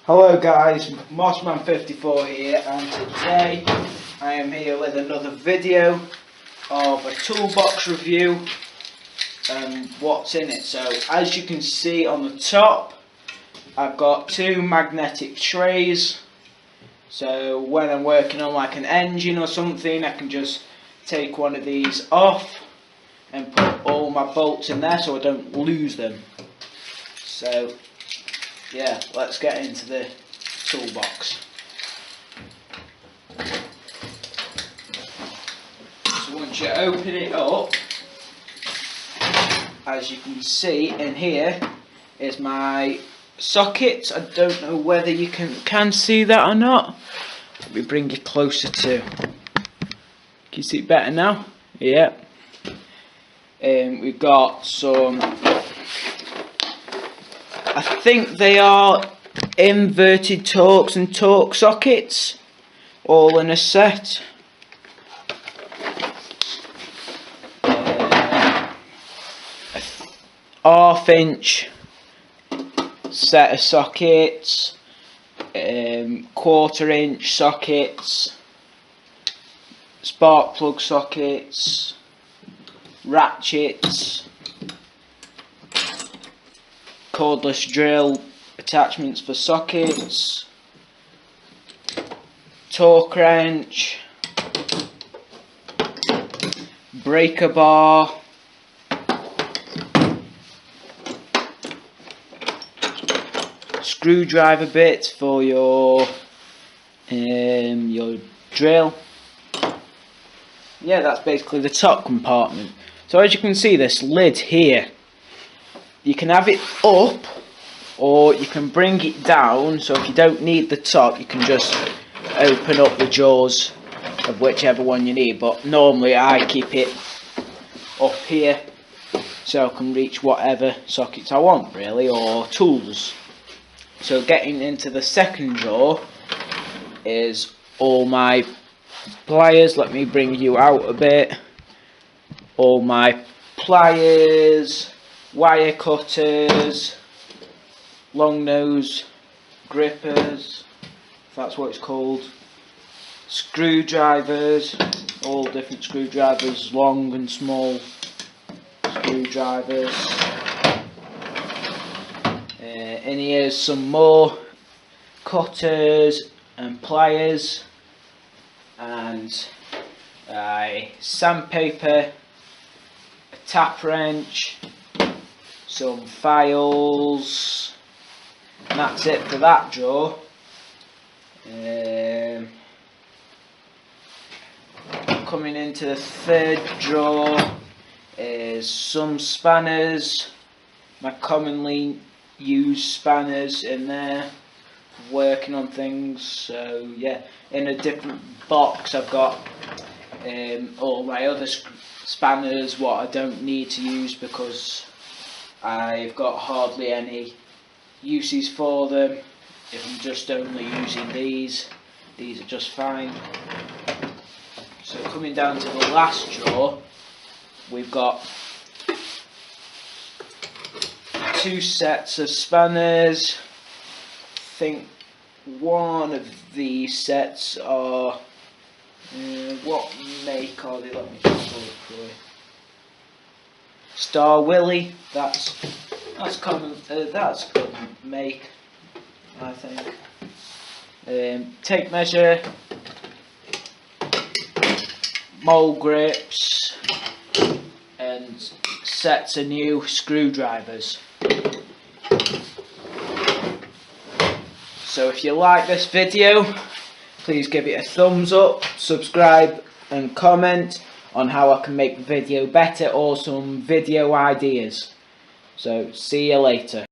Hello guys, Mossman54 here, and today I am here with another video of a toolbox review and what's in it. So as you can see on the top, I've got two magnetic trays, so when I'm working on like an engine or something, I can just take one of these off and put all my bolts in there so I don't lose them. So yeah, let's get into the toolbox. So once you open it up, as you can see in here is my sockets. I don't know whether you can see that or not. Let me bring it closer to. Can you see it better now? Yeah. We've got some, I think they are inverted Torx and Torx sockets, all in a set. Half-inch set of sockets, quarter-inch sockets, spark plug sockets, ratchets, cordless drill attachments for sockets, torque wrench, breaker bar, screwdriver bit for your drill. Yeah, that's basically the top compartment. So as you can see, this lid here, you can have it up or you can bring it down, so if you don't need the top you can just open up the jaws of whichever one you need, but normally I keep it up here so I can reach whatever sockets I want really, or tools. So getting into the second drawer is all my pliers. Let me bring you out a bit. All my pliers, wire cutters, long nose grippers, if that's what it's called, screwdrivers, all different screwdrivers, long and small screwdrivers. In here is some more cutters and pliers, and sandpaper, a tap wrench, some files, and that's it for that drawer. Coming into the third drawer is some spanners, my commonly used spanners in there, working on things. So yeah, in a different box I've got all my other spanners, what I don't need to use because I've got hardly any uses for them. If I'm just only using these are just fine. So coming down to the last drawer, we've got two sets of spanners. I think one of these sets are, what make are they? Let me just look for it. Star Willy. That's common. That's good make, I think. Tape measure, mole grips, and sets of new screwdrivers. So if you like this video, please give it a thumbs up, subscribe and comment on how I can make the video better or some video ideas. So see you later.